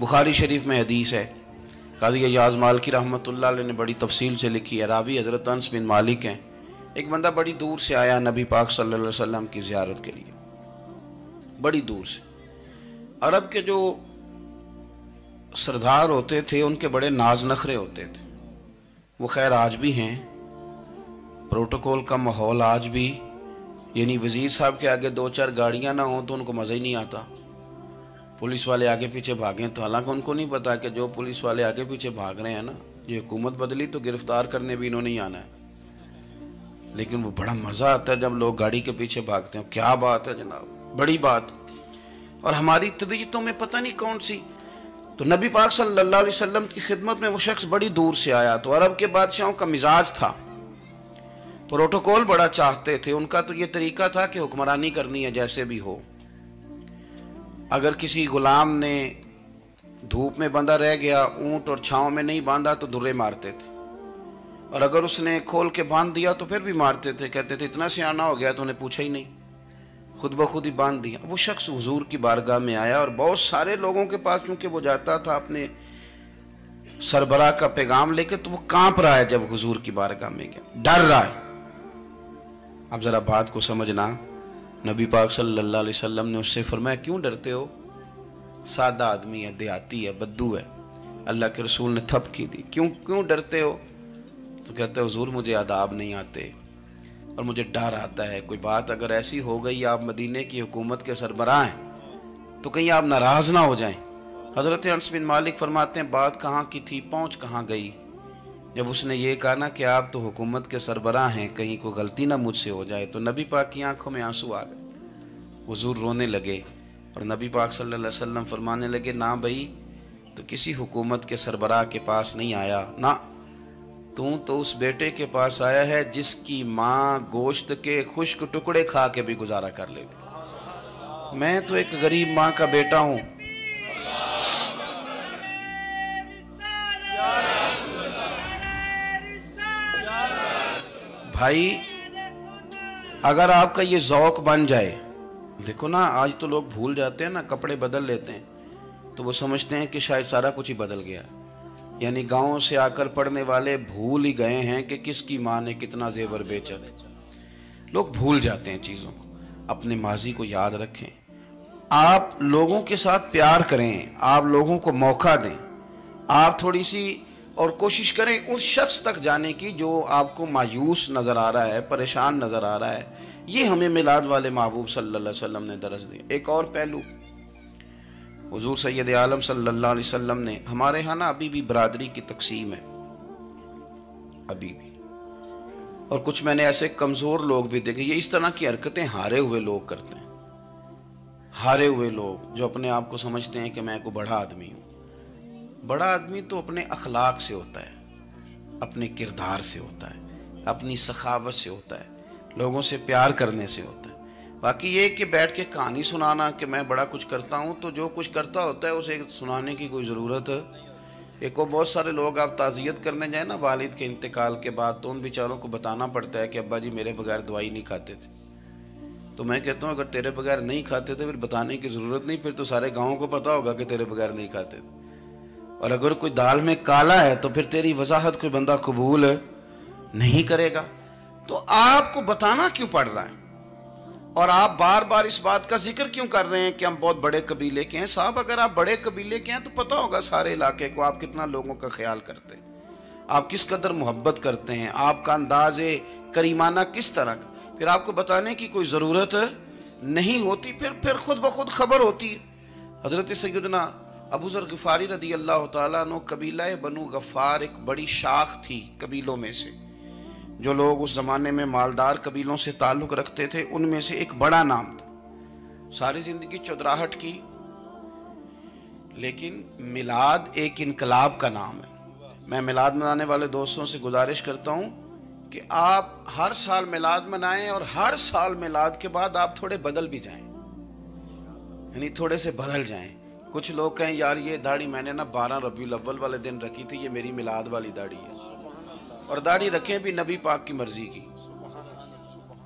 بخاری شریف میں حدیث ہے، قاضی ایاز مالکی رحمۃ اللہ علیہ نے بڑی تفصیل سے لکھی ہے، راوی حضرت انس بن مالک ہیں۔ ایک بندہ بڑی دور سے آیا نبی پاک صلی اللہ علیہ وسلم کی زیارت کے لیے، بڑی دور سے۔ عرب کے جو سردار ہوتے تھے ان کے بڑے ناز نخرے ہوتے تھے، وہ خیر آج بھی ہیں، پروٹوکول کا ماحول آج بھی، یعنی وزیر صاحب کے آگے دو چار گاڑیاں نہ ہوں تو ان کو مزہ ہی نہیں آتا، پولیس والے آگے پیچھے بھاگیں تو حالانکہ ان کو نہیں پتا کہ جو پولیس والے آگے پیچھے بھاگ رہے ہیں نا، یہ حکومت بدلی تو گرفتار کرنے بھی انہوں نے ہی آنا ہے، لیکن وہ بڑا مزہ آتا ہے جب لوگ گاڑی کے پیچھے بھاگتے ہیں۔ کیا بات ہے جناب، بڑی بات۔ اور ہماری طبیعتوں میں پتہ نہیں کون سی، تو نبی پاک صلی اللہ علیہ وسلم کی خدمت میں وہ شخص بڑی دور سے آیا، تو عرب کے بادشاہوں کا مزاج تھا، پروٹوکول بڑا چاہتے تھے، ان کا تو یہ طریقہ تھا کہ حکمرانی کرنی ہے جیسے بھی ہو۔ اگر کسی غلام نے دھوپ میں بندھا رہ گیا، اونٹ اور چھاؤں میں نہیں باندھا تو درے مارتے تھے، اور اگر اس نے کھول کے باندھ دیا تو پھر بھی مارتے تھے، کہتے تھے اتنا سیانا ہو گیا تو انہیں پوچھا ہی نہیں، خود بخود ہی باندھ دیا۔ وہ شخص حضور کی بارگاہ میں آیا اور بہت سارے لوگوں کے پاس کیونکہ وہ جاتا تھا اپنے سربراہ کا پیغام لے کے، تو وہ کانپ رہا ہے جب حضور کی بارگاہ میں گیا، ڈر رہا ہے۔ اب ذرا بات کو سمجھنا، نبی پاک صلی اللہ علیہ وسلم نے اس سے فرمایا کیوں ڈرتے ہو؟ سادہ آدمی ہے، دیہاتی ہے، بدو ہے۔ اللہ کے رسول نے تھپکی دی، کیوں ڈرتے ہو؟ تو کہتے ہیں حضور مجھے آداب نہیں آتے اور مجھے ڈر آتا ہے، کوئی بات اگر ایسی ہو گئی آپ مدینے کی حکومت کے سربراہ ہیں تو کہیں آپ ناراض نہ ہو جائیں۔ حضرت انس بن مالک فرماتے ہیں بات کہاں کی تھی، پہنچ کہاں گئی؟ جب اس نے یہ کہا نا کہ آپ تو حکومت کے سربراہ ہیں، کہیں کوئی غلطی نہ مجھ سے ہو جائے، تو نبی پاک کی آنکھوں میں آنسو آ گئے، حضور رونے لگے، اور نبی پاک صلی اللہ علیہ وسلم فرمانے لگے نہ بھائی، تو کسی حکومت کے سربراہ کے پاس نہیں آیا، نہ تو اس بیٹے کے پاس آیا ہے جس کی ماں گوشت کے خشک ٹکڑے کھا کے بھی گزارا کر لیتی۔ میں تو ایک غریب ماں کا بیٹا ہوں۔ بھائی اگر آپ کا یہ ذوق بن جائے، دیکھو نا آج تو لوگ بھول جاتے ہیں نا، کپڑے بدل لیتے ہیں تو وہ سمجھتے ہیں کہ شاید سارا کچھ ہی بدل گیا، یعنی گاؤں سے آ کر پڑھنے والے بھول ہی گئے ہیں کہ کس کی ماں نے کتنا زیور بیچا تھا۔ لوگ بھول جاتے ہیں چیزوں کو، اپنے ماضی کو یاد رکھیں، آپ لوگوں کے ساتھ پیار کریں، آپ لوگوں کو موقع دیں، آپ تھوڑی سی اور کوشش کریں اس شخص تک جانے کی جو آپ کو مایوس نظر آ رہا ہے، پریشان نظر آ رہا ہے۔ یہ ہمیں میلاد والے محبوب صلی اللہ علیہ وسلم نے درس دی۔ ایک اور پہلو، حضور سید عالم صلی اللہ علیہ وسلم نے، ہمارے ہاں نا ابھی بھی برادری کی تقسیم ہے، ابھی بھی، اور کچھ میں نے ایسے کمزور لوگ بھی دیکھے، یہ اس طرح کی حرکتیں ہارے ہوئے لوگ کرتے ہیں، ہارے ہوئے لوگ جو اپنے آپ کو سمجھتے ہیں کہ میں کوئی بڑا آدمی ہوں۔ بڑا آدمی تو اپنے اخلاق سے ہوتا ہے، اپنے کردار سے ہوتا ہے، اپنی سخاوت سے ہوتا ہے، لوگوں سے پیار کرنے سے ہوتا ہے۔ باقی یہ کہ بیٹھ کے کہانی سنانا کہ میں بڑا کچھ کرتا ہوں، تو جو کچھ کرتا ہوتا ہے اسے سنانے کی کوئی ضرورت ہے؟ ایک اور بہت سارے لوگ آپ تعزیت کرنے جائیں نا والد کے انتقال کے بعد، تو ان بیچاروں کو بتانا پڑتا ہے کہ ابا جی میرے بغیر دوائی نہیں کھاتے تھے۔ تو میں کہتا ہوں اگر تیرے بغیر نہیں کھاتے تھے پھر بتانے کی ضرورت نہیں، پھر تو سارے گاؤں کو پتا ہوگا کہ تیرے بغیر نہیں کھاتے تھے۔ اور اگر کوئی دال میں کالا ہے تو پھر تیری وضاحت کوئی بندہ قبول نہیں کرے گا، تو آپ کو بتانا کیوں پڑ رہا ہے؟ اور آپ بار بار اس بات کا ذکر کیوں کر رہے ہیں کہ ہم بہت بڑے قبیلے کے ہیں؟ صاحب اگر آپ بڑے قبیلے کے ہیں تو پتہ ہوگا سارے علاقے کو آپ کتنا لوگوں کا خیال کرتے ہیں، آپ کس قدر محبت کرتے ہیں، آپ کا انداز کریمانہ کس طرح کا، پھر آپ کو بتانے کی کوئی ضرورت نہیں ہوتی، پھر خود بخود خبر ہوتی ہے۔ حضرت سیدنا ابو ذر غفاری رضی اللہ تعالیٰ عنہ، قبیلہ بنو غفار ایک بڑی شاخ تھی قبیلوں میں سے، جو لوگ اس زمانے میں مالدار قبیلوں سے تعلق رکھتے تھے ان میں سے ایک بڑا نام تھا۔ ساری زندگی چودراہٹ کی، لیکن میلاد ایک انقلاب کا نام ہے۔ میں میلاد منانے والے دوستوں سے گزارش کرتا ہوں کہ آپ ہر سال میلاد منائیں، اور ہر سال میلاد کے بعد آپ تھوڑے بدل بھی جائیں، یعنی تھوڑے سے بدل جائیں۔ کچھ لوگ کہیں یار یہ داڑھی میں نے نا 12 ربیع الاول والے دن رکھی تھی، یہ میری میلاد والی داڑھی ہے، اور داڑھی رکھیں بھی نبی پاک کی مرضی کی۔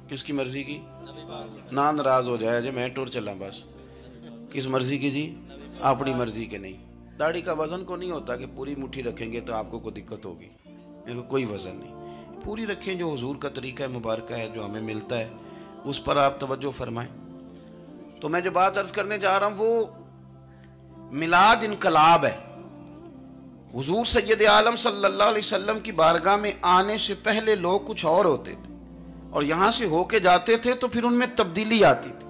کس کی مرضی کی؟ نہ ناراض ہو جائے جی میں ٹور چلا، بس کس مرضی کی جی؟ اپنی مرضی کے نہیں۔ داڑھی کا وزن کو نہیں ہوتا کہ پوری مٹھی رکھیں گے تو آپ کو کوئی دقت ہوگی، کوئی وزن نہیں، پوری رکھیں، جو حضور کا طریقہ مبارکہ ہے جو ہمیں ملتا ہے اس پر آپ توجہ فرمائیں۔ تو میں جو بات عرض کرنے جا رہا ہوں وہ میلاد انقلاب ہے۔ حضور سید عالم صلی اللہ علیہ وسلم کی بارگاہ میں آنے سے پہلے لوگ کچھ اور ہوتے تھے، اور یہاں سے ہو کے جاتے تھے تو پھر ان میں تبدیلی آتی تھی۔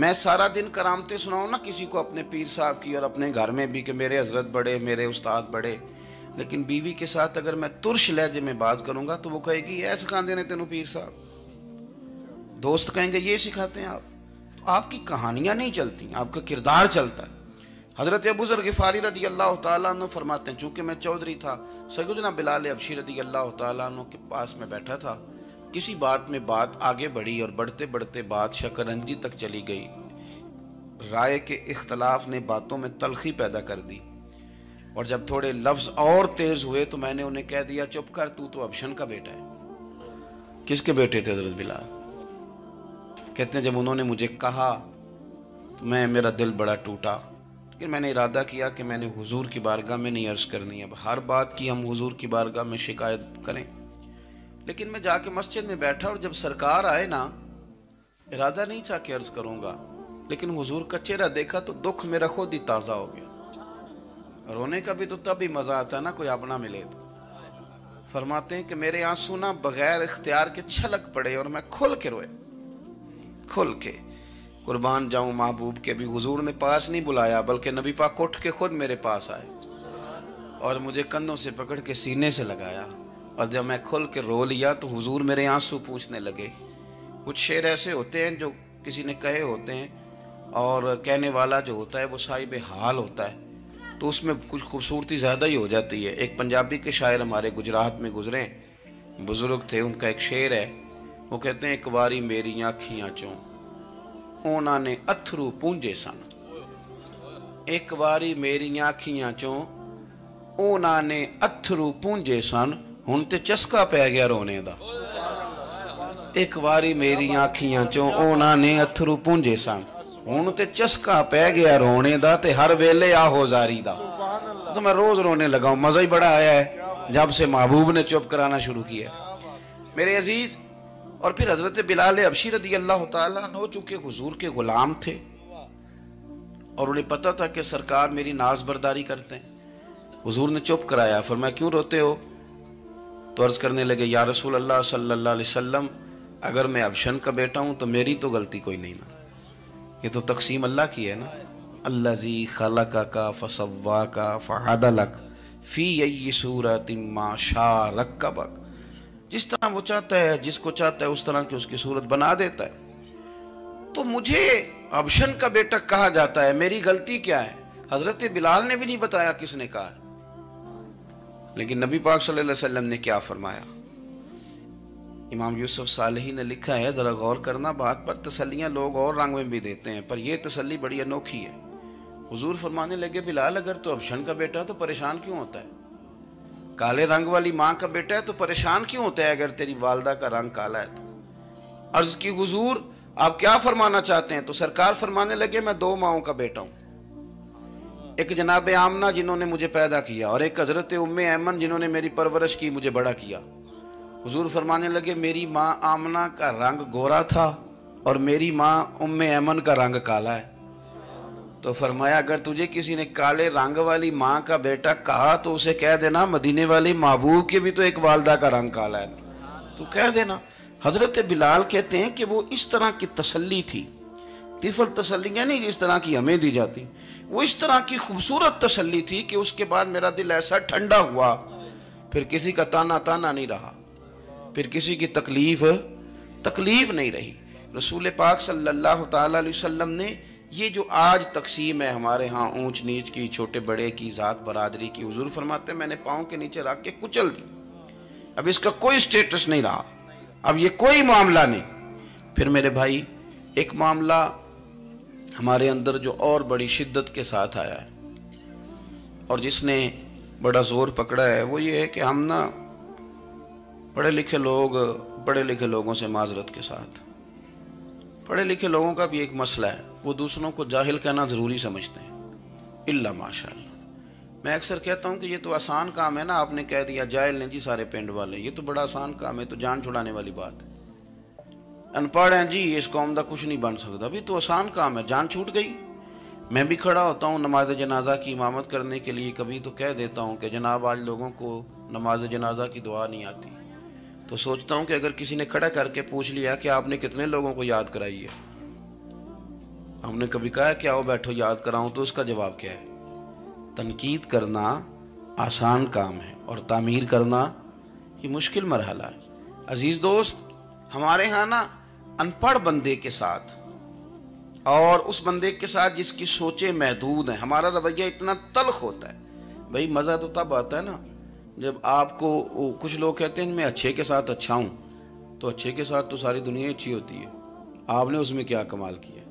میں سارا دن کرامتیں سناؤں نا کسی کو اپنے پیر صاحب کی اور اپنے گھر میں بھی کہ میرے حضرت بڑے، میرے استاد بڑے، لیکن بیوی کے ساتھ اگر میں ترش لہجے میں بات کروں گا تو وہ کہے گی اے سکھاندے نے تینوں پیر صاحب، دوست کہیں گے یہ سکھاتے ہیں آپ، تو آپ کی کہانیاں نہیں چلتی، آپ کا کردار چلتا ہے۔ حضرت ابو ذر غفاری رضی اللہ تعالیٰ عنہ فرماتے ہیں چونکہ میں چودھری تھا، سیدنا بلال حبشی رضی اللہ تعالیٰ عنہ کے پاس میں بیٹھا تھا، کسی بات میں بات آگے بڑھی اور بڑھتے بڑھتے بات شکنجی تک چلی گئی، رائے کے اختلاف نے باتوں میں تلخی پیدا کر دی، اور جب تھوڑے لفظ اور تیز ہوئے تو میں نے انہیں کہہ دیا چپ کر، تو ابشن کا بیٹا ہے۔ کس کے بیٹے تھے حضرت بلال؟ کہتے ہیں جب انہوں نے مجھے کہا تو میرا دل بڑا ٹوٹا، لیکن میں نے ارادہ کیا کہ میں نے حضور کی بارگاہ میں نہیں عرض کرنی، اب ہر بات کی ہم حضور کی بارگاہ میں شکایت کریں۔ لیکن میں جا کے مسجد میں بیٹھا اور جب سرکار آئے نا، ارادہ نہیں تھا کہ عرض کروں گا، لیکن حضور کا چہرہ دیکھا تو دکھ میرا خود ہی تازہ ہو گیا۔ رونے کا بھی تو تب ہی مزہ آتا ہے نا کوئی اپنا ملے تو۔ فرماتے ہیں کہ میرے آنسو نا بغیر اختیار کے چھلک پڑے اور میں کھل کے روئے، کھل کے۔ قربان جاؤں محبوب کے بھی حضور نے پاس نہیں بلایا، بلکہ نبی پاک اٹھ کے خود میرے پاس آئے اور مجھے کندھوں سے پکڑ کے سینے سے لگایا، اور جب میں کھل کے رو لیا تو حضور میرے آنسو پوچھنے لگے۔ کچھ شعر ایسے ہوتے ہیں جو کسی نے کہے ہوتے ہیں اور کہنے والا جو ہوتا ہے وہ صاحب حال ہوتا ہے، تو اس میں کچھ خوبصورتی زیادہ ہی ہو جاتی ہے۔ ایک پنجابی کے شاعر ہمارے گجرات میں گزرے، بزرگ تھے، ان کا ایک شعر ہے، وہ کہتے ہیں ایک واری میری آنکھیاں چوں اونا نے اتھرو پونجے سن، ایک واری میری آنکھیاں چوں اونا نے اتھرو پونجے سن، ہن تے چسکا پہ گیا رونے دا۔ ایک واری میری آنکھیاں چوں اونا نے اتھرو پونجے سن، ہن تے چسکا پہ گیا رونے دا، تے ہر ویلے آہو زاری دا۔ تو میں روز رونے لگا ہوں، مزہ ہی بڑا آیا ہے جب سے محبوب نے چپ کرانا شروع کیا۔ میرے عزیز، اور پھر حضرت بلال حبشی رضی اللہ تعالیٰ عنہ چونکہ حضور کے غلام تھے اور انہیں پتہ تھا کہ سرکار میری ناز برداری کرتے ہیں، حضور نے چپ کرایا۔ فرمایا کیوں روتے ہو؟ تو عرض کرنے لگے یا رسول اللہ صلی اللہ علیہ وسلم، اگر میں ابشن کا بیٹا ہوں تو میری تو غلطی کوئی نہیں نا، یہ تو تقسیم اللہ کی ہے نا۔ الذی خلقک فسواک فعدلک فی ای صورت ما شاء رکبک، جس طرح وہ چاہتا ہے، جس کو چاہتا ہے اس طرح کی اس کی صورت بنا دیتا ہے۔ تو مجھے ابشن کا بیٹا کہا جاتا ہے، میری غلطی کیا ہے؟ حضرت بلال نے بھی نہیں بتایا کس نے کہا ہے، لیکن نبی پاک صلی اللہ علیہ وسلم نے کیا فرمایا؟ امام یوسف صالحی نے لکھا ہے، ذرا غور کرنا بات پر، تسلیاں لوگ اور رنگ میں بھی دیتے ہیں پر یہ تسلی بڑی انوکھی ہے۔ حضور فرمانے لگے بلال اگر تو ابشن کا بیٹا تو پریشان کیوں ہوتا ہے؟ کالے رنگ والی ماں کا بیٹا ہے تو پریشان کیوں ہوتا ہے اگر تیری والدہ کا رنگ کالا ہے تو؟ عرض کی حضور آپ کیا فرمانا چاہتے ہیں؟ تو سرکار فرمانے لگے میں دو ماؤں کا بیٹا ہوں، ایک جناب آمنہ جنہوں نے مجھے پیدا کیا، اور ایک حضرت ام ایمن جنہوں نے میری پرورش کی، مجھے بڑا کیا۔ حضور فرمانے لگے میری ماں آمنہ کا رنگ گورا تھا اور میری ماں ام ایمن کا رنگ کالا ہے۔ تو فرمایا اگر تجھے کسی نے کالے رنگ والی ماں کا بیٹا کہا تو اسے کہہ دینا مدینے والی محبوب کے بھی تو ایک والدہ کا رنگ کالا ہے، تو کہہ دینا۔ حضرت بلال کہتے ہیں کہ وہ اس طرح کی تسلی تھی، طفل تسلیاں نہیں جس طرح کی ہمیں دی جاتی، وہ اس طرح کی خوبصورت تسلی تھی کہ اس کے بعد میرا دل ایسا ٹھنڈا ہوا، پھر کسی کا تانا نہیں رہا، پھر کسی کی تکلیف نہیں رہی۔ رسول پاک صلی اللہ تعالیٰ علیہ وسلم نے یہ جو آج تقسیم ہے ہمارے ہاں اونچ نیچ کی، چھوٹے بڑے کی، ذات برادری کی، حضور فرماتے ہیں میں نے پاؤں کے نیچے رکھ کے کچل دی، اب اس کا کوئی سٹیٹس نہیں رہا، اب یہ کوئی معاملہ نہیں۔ پھر میرے بھائی ایک معاملہ ہمارے اندر جو اور بڑی شدت کے ساتھ آیا ہے اور جس نے بڑا زور پکڑا ہے وہ یہ ہے کہ ہم نا پڑھے لکھے لوگوں سے معذرت کے ساتھ، پڑھے لکھے لوگوں کا بھی ایک مسئلہ ہے، وہ دوسروں کو جاہل کہنا ضروری سمجھتے ہیں، الا ماشاء اللہ۔ میں اکثر کہتا ہوں کہ یہ تو آسان کام ہے نا، آپ نے کہہ دیا جاہل نے جی سارے پنڈ والے، یہ تو بڑا آسان کام ہے، تو جان چھڑانے والی بات ہے۔ ان پڑھ ہیں جی اس قوم دا کچھ نہیں بن سکتا، بھی تو آسان کام ہے، جان چھوٹ گئی۔ میں بھی کھڑا ہوتا ہوں نماز جنازہ کی امامت کرنے کے لیے، کبھی تو کہہ دیتا ہوں کہ جناب آج لوگوں کو نماز جنازہ کی دعا نہیں آتی، تو سوچتا ہوں کہ اگر کسی نے کھڑا کر کے پوچھ لیا کہ آپ نے کتنے لوگوں کو یاد کرائی ہے، ہم نے کبھی کہا کہ آؤ بیٹھو یاد کراؤں، تو اس کا جواب کیا ہے؟ تنقید کرنا آسان کام ہے اور تعمیر کرنا یہ مشکل مرحلہ ہے۔ عزیز دوست، ہمارے ہاں نا ان پڑھ بندے کے ساتھ اور اس بندے کے ساتھ جس کی سوچیں محدود ہیں، ہمارا رویہ اتنا تلخ ہوتا ہے۔ بھئی مزہ تو تب آتا ہے نا جب آپ کو، کچھ لوگ کہتے ہیں میں اچھے کے ساتھ اچھا ہوں، تو اچھے کے ساتھ تو ساری دنیا اچھی ہوتی ہے، آپ نے اس میں کیا کمال کیا؟